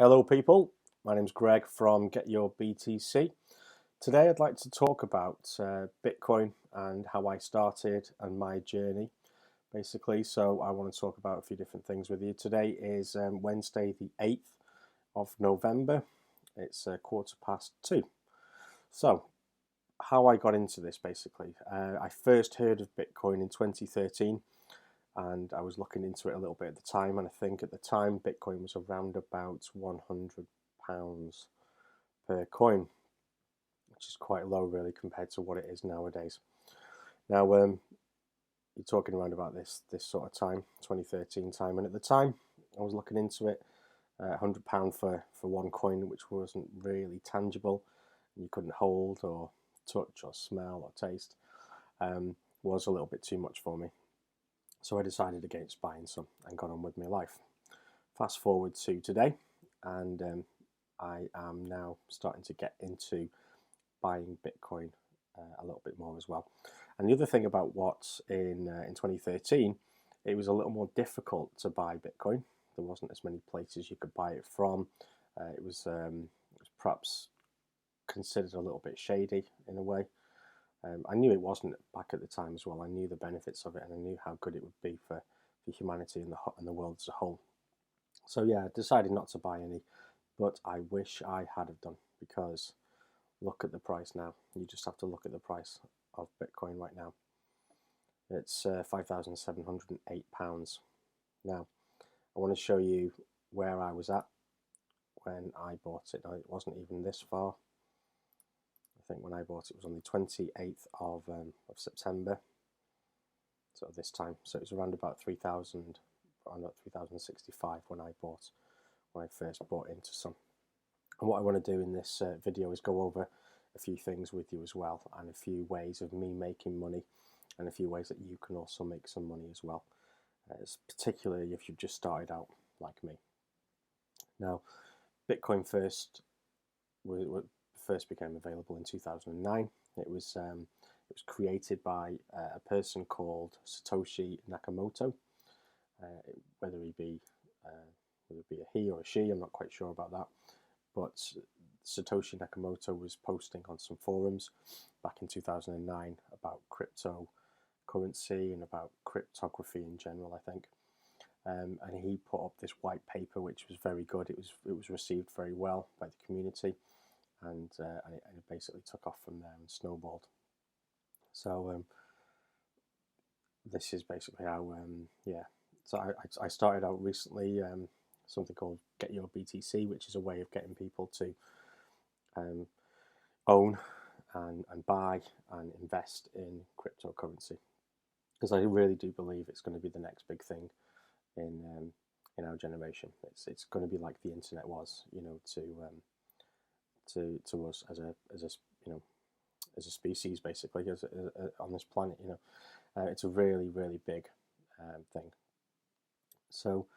Hello people, my name's Greg from GetYourBTC. Today I'd like to talk about Bitcoin and how I started and my journey basically. So I want to talk about a few different things with you. Today is Wednesday the 8th of November. It's 2:15. So how I got into this basically. I first heard of Bitcoin in 2013 and I was looking into it a little bit at the time, and I think at the time Bitcoin was around about £100 per coin, which is quite low really compared to what it is nowadays. Now you're talking around about this sort of time, 2013 time, and at the time I was looking into it. £100 for one coin, which wasn't really tangible, you couldn't hold or touch or smell or taste, was a little bit too much for me. So I decided against buying some and got on with my life. Fast forward to today, and I am now starting to get into buying Bitcoin a little bit more as well. And the other thing about what's in 2013, it was a little more difficult to buy Bitcoin. There wasn't as many places you could buy it from. It was perhaps considered a little bit shady in a way. I knew it wasn't back at the time as well. I knew the benefits of it, and I knew how good it would be for humanity and the world as a whole. So yeah, I decided not to buy any, but I wish I had have done, because look at the price now. You just have to look at the price of Bitcoin right now. It's £5,708. Now, I want to show you where I was at when I bought it. Now, it wasn't even this far. I think when I bought it was on the 28th of September, so this time. So it was around about 3,000, around about 3,065 when I first bought into some. And what I want to do in this video is go over a few things with you as well, and a few ways of me making money, and a few ways that you can also make some money as well, particularly if you've just started out like me. Now, Bitcoin first became available in 2009. It was created by a person called Satoshi Nakamoto. Whether he be a he or a she, I'm not quite sure about that. But Satoshi Nakamoto was posting on some forums back in 2009 about cryptocurrency and about cryptography in general, I think. And he put up this white paper, which was very good. It was received very well by the community, and it basically took off from there and snowballed. So this is basically how So I started out recently something called GetYourBTC, which is a way of getting people to own and buy and invest in cryptocurrency, because I really do believe it's going to be the next big thing in our generation. It's going to be like the internet was, to us as a species, basically, on this planet. It's a really, really big thing. So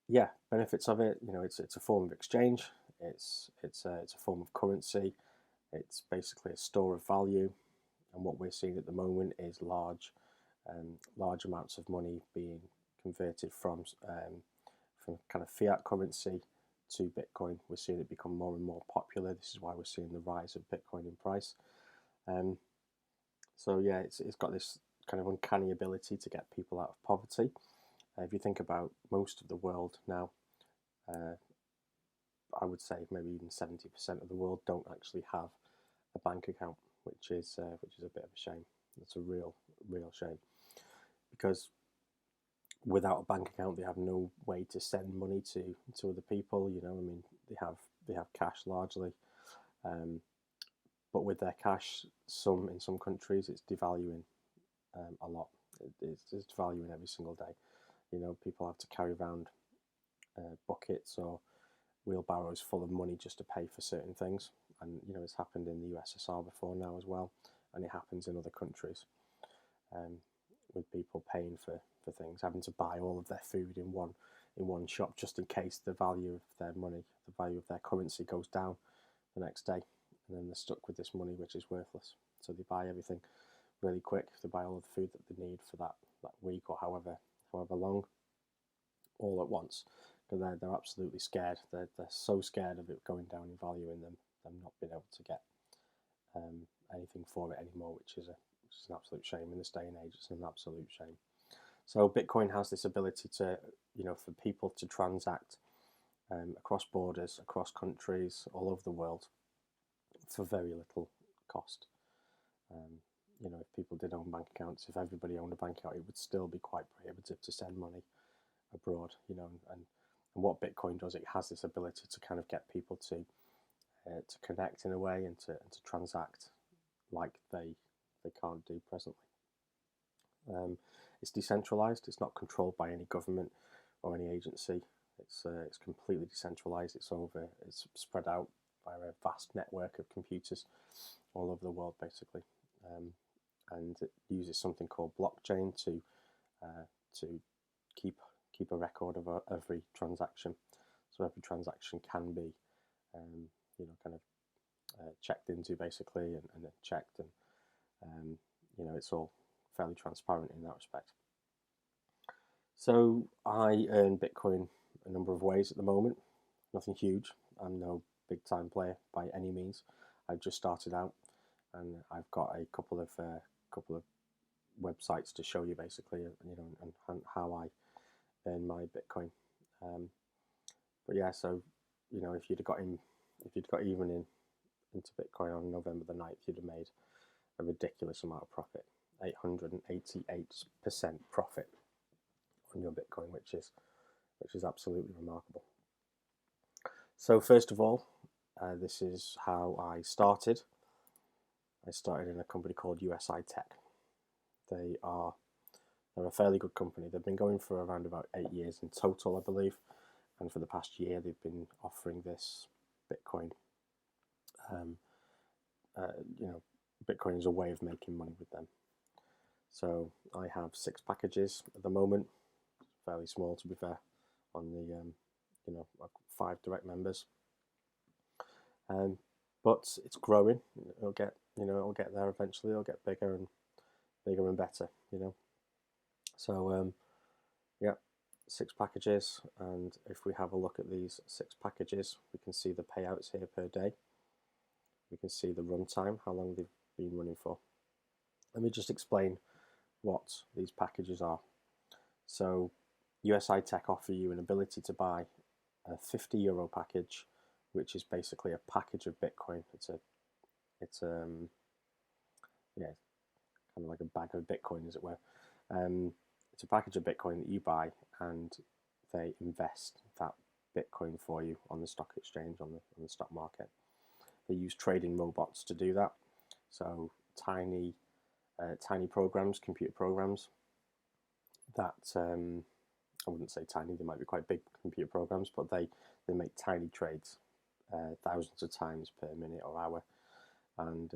yeah, benefits of it. It's a form of exchange. It's a form of currency. It's basically a store of value, and what we're seeing at the moment is large amounts of money being converted from kind of fiat currency to Bitcoin. We're seeing it become more and more popular. This is why we're seeing the rise of Bitcoin in price. So yeah, it's got this kind of uncanny ability to get people out of poverty. If you think about most of the world now, I would say maybe even 70% of the world don't actually have a bank account, which is a bit of a shame. It's a real shame, because without a bank account, they have no way to send money to other people. They have cash largely, but with their cash, in some countries, it's devaluing a lot. It's devaluing every single day. People have to carry around buckets or wheelbarrows full of money just to pay for certain things, and it's happened in the USSR before now as well, and it happens in other countries, with people paying for things, having to buy all of their food in one shop just in case the value of their money, the value of their currency goes down the next day, and then they're stuck with this money which is worthless. So they buy everything really quick. They buy all the food that they need for that week or however long, all at once, because they're absolutely scared. They're so scared of it going down in value and them not being able to get anything for it anymore, which is an absolute shame in this day and age. It's an absolute shame. So Bitcoin has this ability to, for people to transact across borders, across countries, all over the world for very little cost. If people did own bank accounts, if everybody owned a bank account, it would still be quite prohibitive to send money abroad. And what Bitcoin does, it has this ability to kind of get people to connect in a way and to transact like they can't do presently. It's decentralized. It's not controlled by any government or any agency. It's completely decentralized. It's spread out by a vast network of computers all over the world, basically, and it uses something called blockchain to keep a record of every transaction. So every transaction can be, kind of checked into, basically, and checked, and it's all fairly transparent in that respect. So I earn Bitcoin a number of ways at the moment. Nothing huge. I'm no big time player by any means. I've just started out, and I've got a couple of websites to show you, basically, and how I earn my Bitcoin. But yeah, so if you'd got even into Bitcoin on November the 9th, you'd have made a ridiculous amount of profit, 888% profit on your Bitcoin, which is absolutely remarkable. So first of all, this is how I started. I started in a company called USI Tech. They're a fairly good company. They've been going for around about 8 years in total, I believe, and for the past year they've been offering this Bitcoin. Bitcoin is a way of making money with them. So I have 6 packages at the moment, fairly small to be fair. On the I've got 5 direct members, but it's growing. It'll get there eventually. It'll get bigger and better. So yeah, 6 packages, and if we have a look at these 6 packages, we can see the payouts here per day. We can see the runtime, how long they've been running for. Let me just explain what these packages are. So USI Tech offer you an ability to buy a €50 package, which is basically a package of Bitcoin. It's kind of like a bag of Bitcoin, as it were. It's a package of Bitcoin that you buy, and they invest that Bitcoin for you on the stock exchange, on the stock market. They use trading robots to do that. So tiny programs, computer programs that I wouldn't say tiny. They might be quite big computer programs, but they make tiny trades, thousands of times per minute or hour, and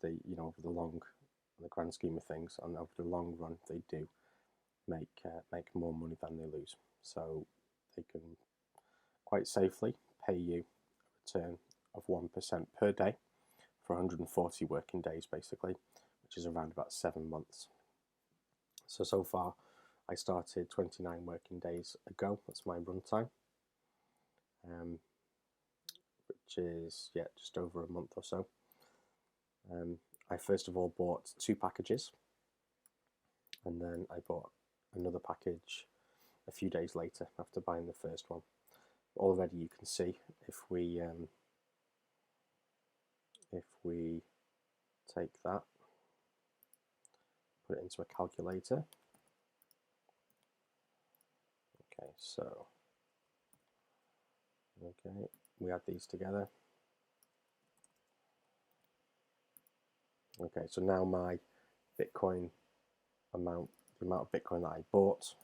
they over the grand scheme of things, and over the long run, they do make more money than they lose. So they can quite safely pay you a return of 1% per day for 140 working days, basically, which is around about 7 months. So far, I started 29 working days ago. That's my runtime, which is just over a month or so. I first of all bought 2 packages, and then I bought another package a few days later after buying the first one. Already you can see, if we take that, put it into a calculator. Okay, so we add these together. Okay, so now my Bitcoin amount, the amount of Bitcoin that I bought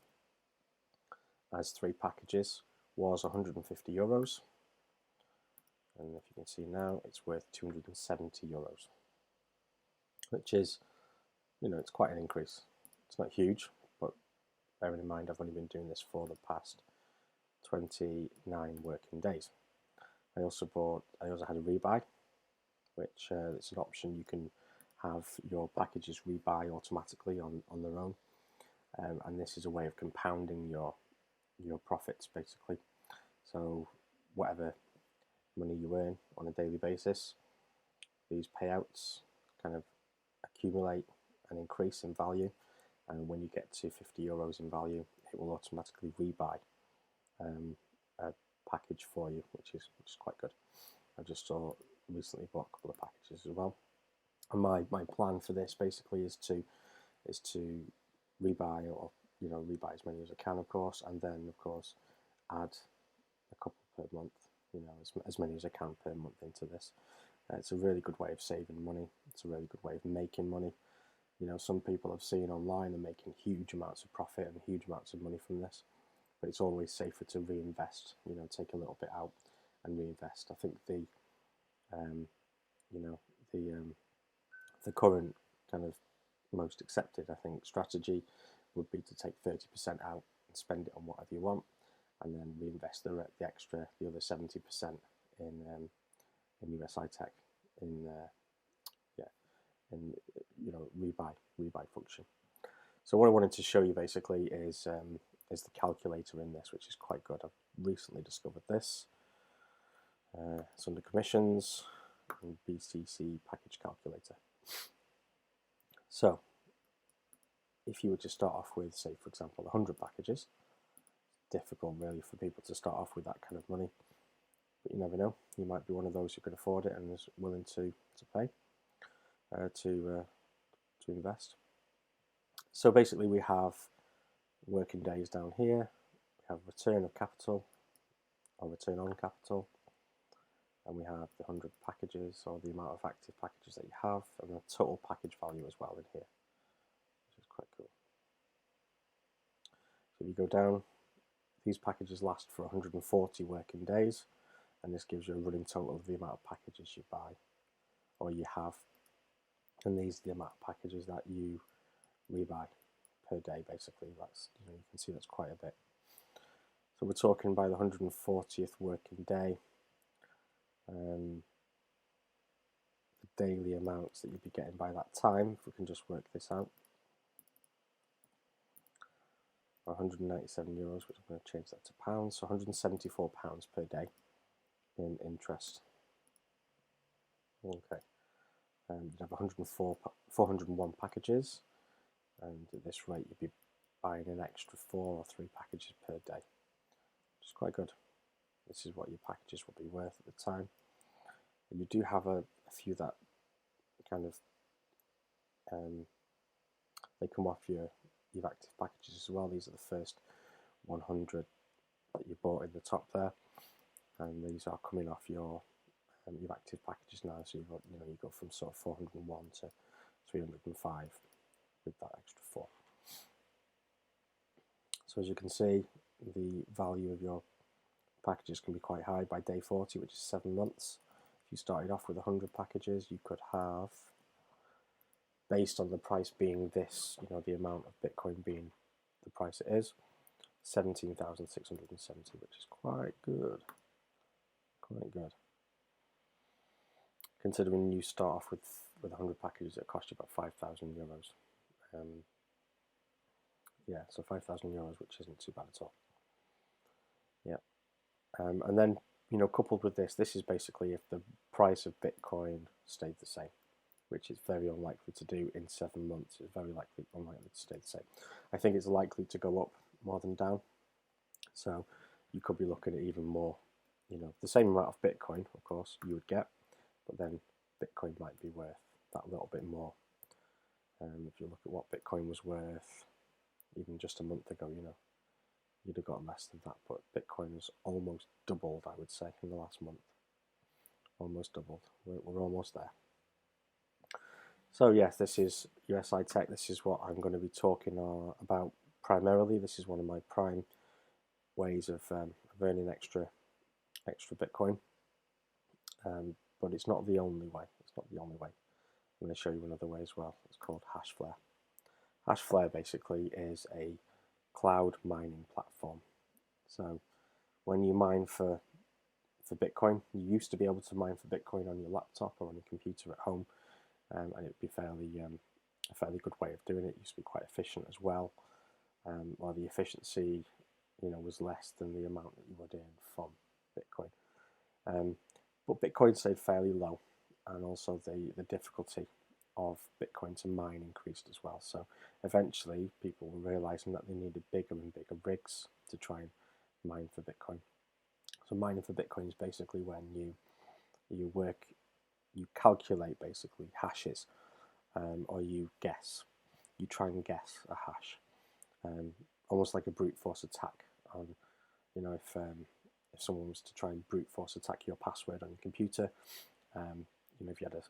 as 3 packages, was €150, and if you can see now, it's worth €270, which is, it's quite an increase. It's not huge, but bearing in mind I've only been doing this for the past 29 working days. I also had a rebuy, which it's an option. You can have your packages rebuy automatically on their own, and this is a way of compounding your your profits basically. So whatever money you earn on a daily basis, these payouts kind of accumulate and increase in value, and when you get to €50 in value, it will automatically rebuy a package for you, which is quite good. I just recently bought a couple of packages as well, and my plan for this basically is to rebuy, or rebuy as many as I can, of course, and then of course add a couple per month, as many as I can per month into this. It's a really good way of saving money. It's a really good way of making money. Some people I've seen online are making huge amounts of profit and huge amounts of money from this, but it's always safer to reinvest. Take a little bit out and reinvest. I think the current kind of most accepted, I think, strategy would be to take 30% out and spend it on whatever you want, and then reinvest the other 70% in USI Tech, in rebuy function. So what I wanted to show you basically is the calculator in this, which is quite good. I've recently discovered this. It's under commissions and BTC package calculator. So if you were to start off with, say for example, 100 packages, difficult really for people to start off with that kind of money, but you never know. You might be one of those who can afford it and is willing to pay to invest. So basically we have working days down here, we have return of capital or return on capital, and we have the 100 packages, or the amount of active packages that you have, and the total package value as well in here, which is quite cool. So if you go down, these packages last for 140 working days, and this gives you a running total of the amount of packages you buy or you have, and these are the amount of packages that you rebuy per day basically. That's, you can see that's quite a bit. So we're talking by the 140th working day, the daily amounts that you'd be getting by that time, if we can just work this out, are €197, which I'm going to change that to pounds, so £174 per day in interest. Okay, and you'd have 401 packages, and at this rate you'd be buying an extra 4 or 3 packages per day, which is quite good. This is what your packages will be worth at the time. And you do have a few that kind of they come off your active packages as well. These are the first 100 that you bought in the top there, and these are coming off your active packages now. So you go from sort of 401 to 305 with that extra 4. So as you can see, the value of your packages can be quite high by day 40, which is 7 months. If you started off with 100 packages, you could have, based on the price being this, the amount of Bitcoin being the price it is, 17,670, which is quite good. Quite good. Considering you start off with 100 packages, it costs you about €5,000. Yeah, so €5,000, which isn't too bad at all. Yeah, and then coupled with this is basically if the price of Bitcoin stayed the same, which is very unlikely to do in 7 months. It's very unlikely to stay the same. I think it's likely to go up more than down. So you could be looking at even more, the same amount of Bitcoin, of course, you would get, but then Bitcoin might be worth that little bit more. If you look at what Bitcoin was worth even just a month ago, you'd have got less than that, but Bitcoin has almost doubled, I would say, in the last month. Almost doubled. We're almost there. So yes, this is USI Tech. This is what I'm going to be talking about primarily. This is one of my prime ways of earning extra Bitcoin, but it's not the only way. It's not the only way. I'm going to show you another way as well. It's called Hashflare. Hashflare basically is a cloud mining platform. So when you mine for Bitcoin, you used to be able to mine for Bitcoin on your laptop or on your computer at home, and it'd be a fairly good way of doing it. It used to be quite efficient as well. While the efficiency was less than the amount that you would earn from Bitcoin. But Bitcoin stayed fairly low, and also the difficulty of Bitcoin to mine increased as well. So eventually people were realizing that they needed bigger and bigger rigs to try and mine for Bitcoin. So mining for Bitcoin is basically when you calculate basically hashes, or you try and guess a hash, almost like a brute force attack on, if someone was to try and brute force attack your password on your computer, if you had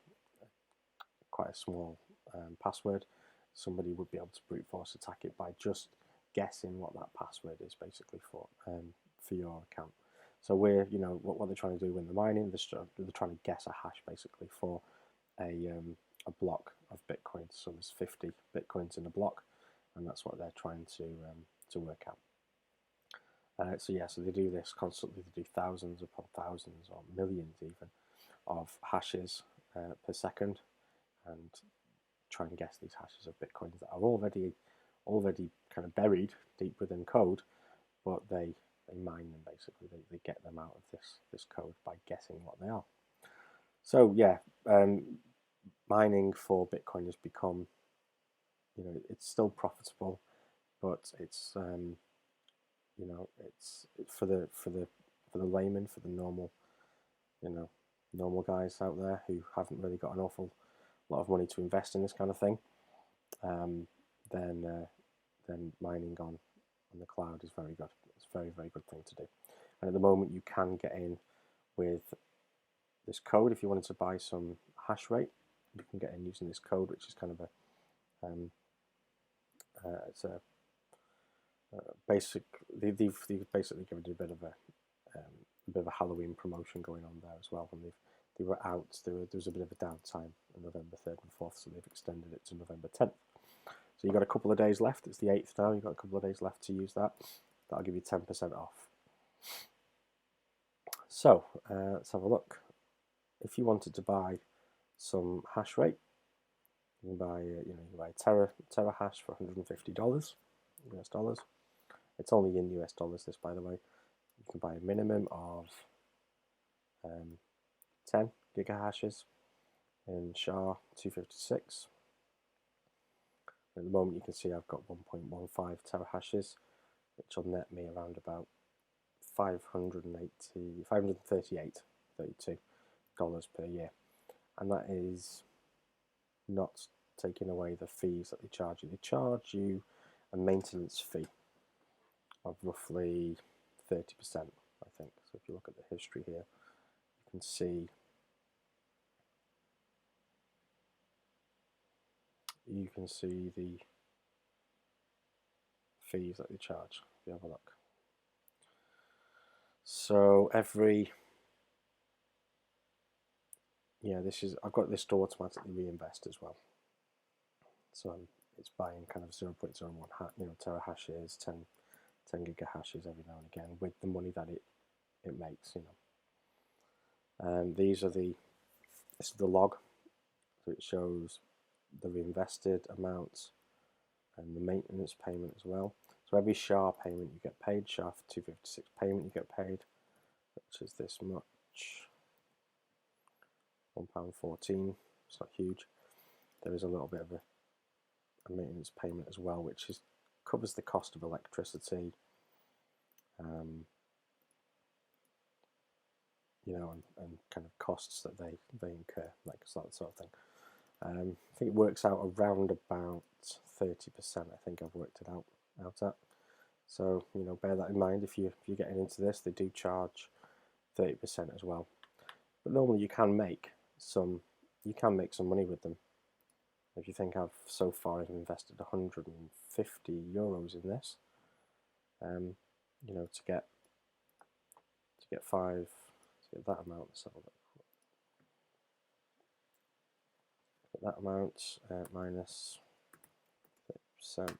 quite a small password, somebody would be able to brute force attack it by just guessing what that password is basically for your account. So what they're trying to do when they're mining, they're trying to guess a hash basically for a block of Bitcoin. So there's 50 Bitcoins in a block, and that's what they're trying to work out. So they do this constantly. They do thousands upon thousands, or millions even, of hashes per second, and try and guess these hashes of Bitcoins that are already kind of buried deep within code, but they mine them basically. They get them out of this code by guessing what they are. So mining for Bitcoin has become, it's still profitable, but it's it's for the layman, for the normal guys out there who haven't really got an awful lot of money to invest in this kind of thing. Then mining on the cloud is very good. It's a very, very good thing to do. And at the moment, you can get in with this code. If you wanted to buy some hash rate, you can get in using this code, which is kind of basic. They've basically given a bit of a Halloween promotion going on there as well. And they were out. There was a bit of a downtime on November 3rd and 4th, so they've extended it to November 10th. So you've got a couple of days left. It's the 8th now. You've got a couple of days left to use that. That'll give you 10% off. So let's have a look. If you wanted to buy some hash rate, you can buy Terra hash for $150 US dollars. It's only in US dollars, this, by the way. You can buy a minimum of 10 gigahashes in SHA-256. At the moment, you can see I've got 1.15 terahashes, which will net me around about $532 per year, and that is not taking away the fees that they charge you. They charge you a maintenance fee of roughly 30%, I think. So if you look at the history here, you can see the fees that they charge. If you have a look. So I've got this to automatically reinvest as well. So it's buying kind of 0.01 terahashes, 10 gigahashes every now and again with the money that it makes. This is the log, so it shows the reinvested amounts and the maintenance payment as well. So every SHA payment you get paid, SHA-256 payment you get paid, which is this much, £1.14. It's not huge. There is a little bit of a maintenance payment as well, which covers the cost of electricity, and kind of costs that they incur, like that sort of thing. I think it works out around about 30%. I think I've worked it out at. So bear that in mind if you're getting into this. They do charge 30% as well. But normally you can make some money with them. If you think I've invested €150 in this, to get that amount. So that amount minus 30%,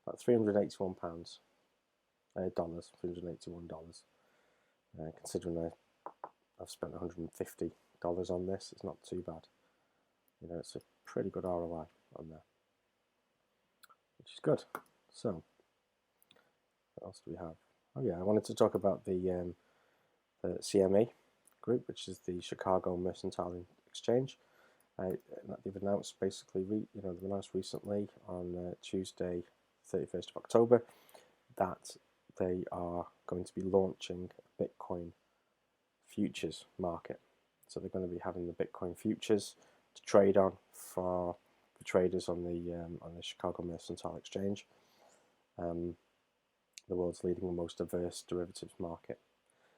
about £381 $381. Considering I've spent $150 on this, it's not too bad. It's a pretty good ROI on there, which is good. So What else do we have? Oh yeah, I wanted to talk about the CME group, which is the Chicago Mercantile Exchange. They've announced basically, they've announced recently on Tuesday, 31st of October, that they are going to be launching a Bitcoin futures market. So they're going to be having the Bitcoin futures to trade on for traders on the Chicago Mercantile Exchange, the world's leading and most diverse derivatives market.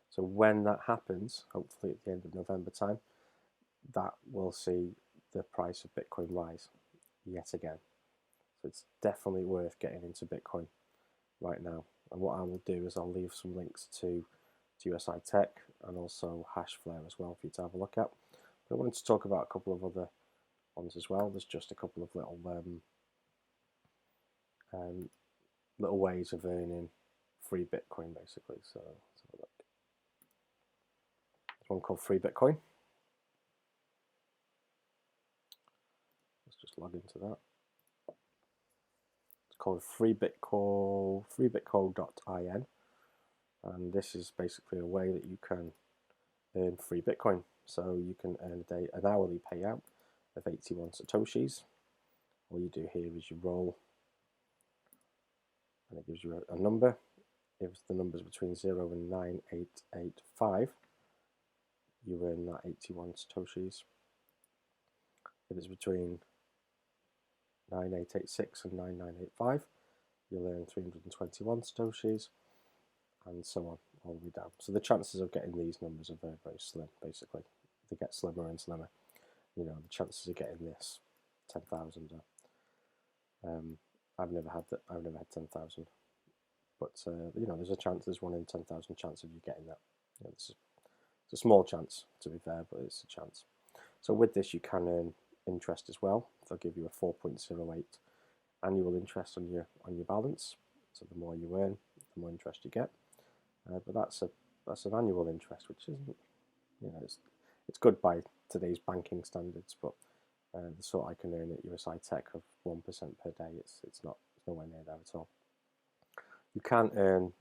So when that happens, hopefully at the end of November time, that will see the price of Bitcoin rise yet again. So it's definitely worth getting into Bitcoin right now. And what I will do is I'll leave some links to USI Tech and also Hashflare as well for you to have a look at. But I wanted to talk about a couple of other ones as well. There's just a couple of little ways of earning free Bitcoin basically. So let's have a look. There's one called Free Bitcoin. Let's just log into that. It's called freebitcoin.in, and this is basically a way that you can earn free Bitcoin. So you can earn an hourly payout of 81 Satoshis. All you do here is you roll, and it gives you a number. If the number is between 0 and 9885, you earn that 81 Satoshis. If it's between 9886 and 9985, you'll earn 321 Satoshis, and so on, all the way down. So the chances of getting these numbers are very, very slim, basically. They get slimmer and slimmer. The chances of getting this 10,000 are, I've never had 10,000, but there's a chance, there's 1 in 10,000 chance of you getting that. It's a small chance, to be fair, but it's a chance. So with this, you can earn interest as well. They'll give you a 4.08 annual interest on your balance. So the more you earn, the more interest you get. But that's an annual interest, which isn't, it's good by today's banking standards, but the sort I can earn at USI Tech of 1% per day, it's nowhere near there at all. You can earn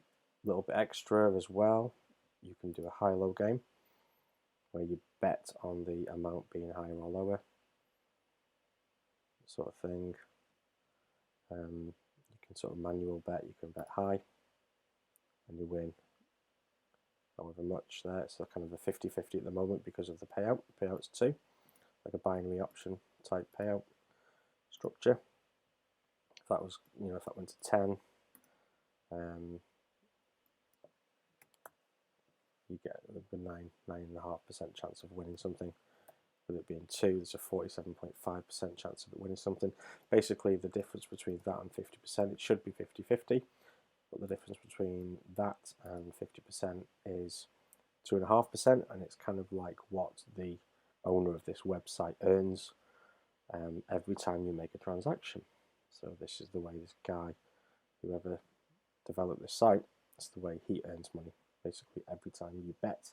a little bit extra as well. You can do a high-low game where you bet on the amount being higher or lower, sort of thing. You can sort of manual bet. You can bet high, and you win however much there. It's a kind of a 50-50 at the moment because of the payout. Payout's 2, like a binary option type payout structure. If that was, if that went to 10, you get a 9.5% chance of winning something. With it being 2, there's a 47.5% chance of it winning something. Basically, the difference between that and 50%, it should be 50-50, but the difference between that and 50% is 2.5%, and it's kind of like what the owner of this website earns every time you make a transaction. So this is the way this guy, whoever developed this site, it's the way he earns money. Basically, every time you bet,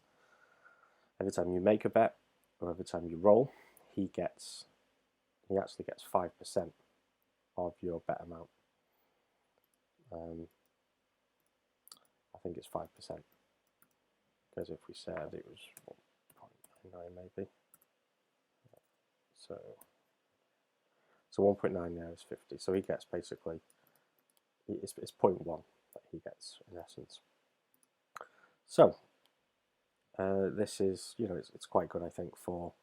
every time you make a bet, or every time you roll, he actually gets 5% of your bet amount. I think it's 5%, because if we said it was 1.99 maybe, so 1.9 now is 50. So he gets basically, it's 0.1 that he gets in essence. So this is, it's quite good, I think, for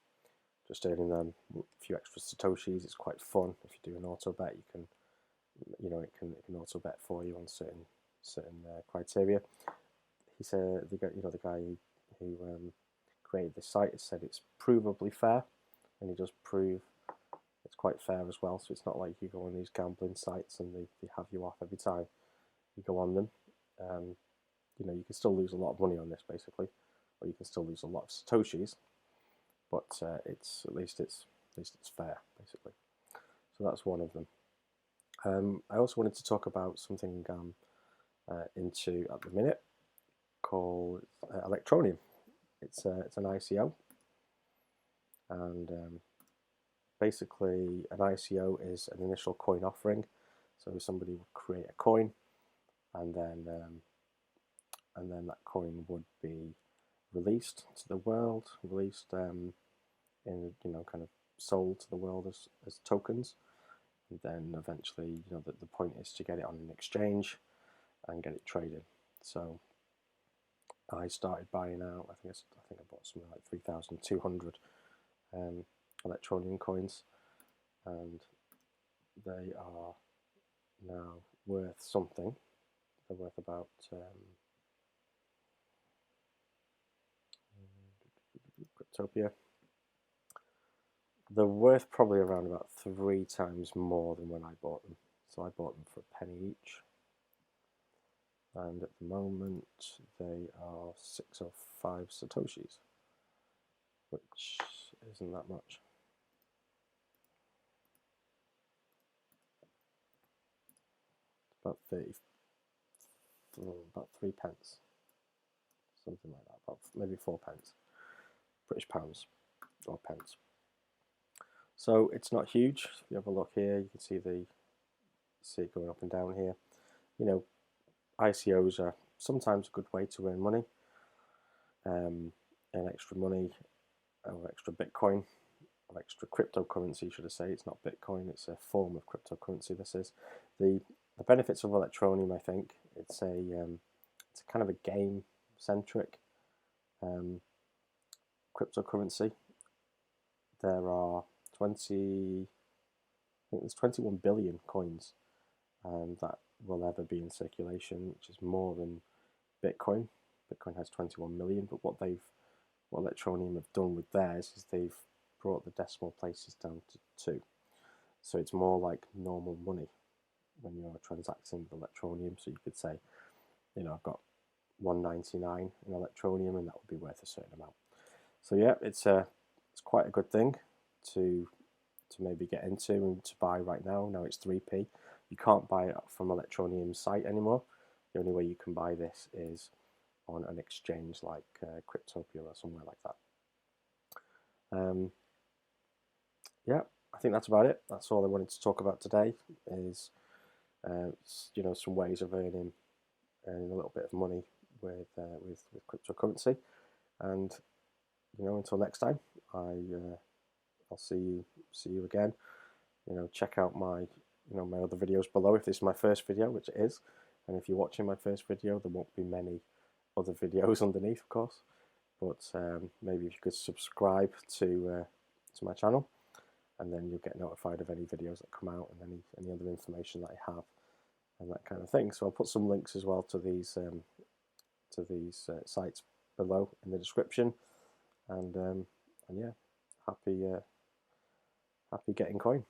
just earning them a few extra Satoshis. It's quite fun. If you do an auto bet, you can, it can auto bet for you on certain criteria. He said, the guy who created this site has said it's provably fair, and he does prove it's quite fair as well. So it's not like you go on these gambling sites and they have you off every time you go on them. You can still lose a lot of money on this basically, or you can still lose a lot of Satoshis, but at least it's fair basically. So that's one of them. I also wanted to talk about something into at the minute called Electroneum. It's an ICO, and basically an ICO is an initial coin offering. So somebody would create a coin, and then that coin would be released to the world, released in kind of sold to the world as tokens, and then eventually the point is to get it on an exchange and get it traded. So I started buying out. I think I bought something like 3,200 Electronium coins, and they are now worth something. They're worth about Cryptopia. They're worth probably around about 3 times more than when I bought them. So I bought them for a penny each, and at the moment they are 6 or 5 Satoshis, which isn't that much. About 3 pence, something like that, about maybe 4 pence, British pounds or pence. So it's not huge. If you have a look here, you can see it going up and down here. ICOs are sometimes a good way to earn money, earn extra money, or extra Bitcoin, or extra cryptocurrency, should I say. It's not Bitcoin, it's a form of cryptocurrency. This is the benefits of Electronium. I think it's a kind of a game-centric cryptocurrency. There are 21 billion coins that will ever be in circulation, which is more than Bitcoin. Bitcoin has 21 million, but what Electronium have done with theirs is they've brought the decimal places down to 2. So it's more like normal money when you're transacting with Electronium. So you could say, I've got 199 in Electronium, and that would be worth a certain amount. So yeah, it's quite a good thing to maybe get into and to buy right now. Now it's 3p. You can't buy it from Electronium's site anymore. The only way you can buy this is on an exchange like Cryptopia or somewhere like that. Yeah, I think that's about it. That's all I wanted to talk about today. Is some ways of earning a little bit of money with cryptocurrency. And until next time, I'll see you again. Check out my my other videos below if this is my first video, which it is. And if you're watching my first video, there won't be many other videos underneath, of course. But maybe if you could subscribe to my channel, and then you'll get notified of any videos that come out and any other information that I have and that kind of thing. So I'll put some links as well to these sites below in the description. And yeah, happy getting coin.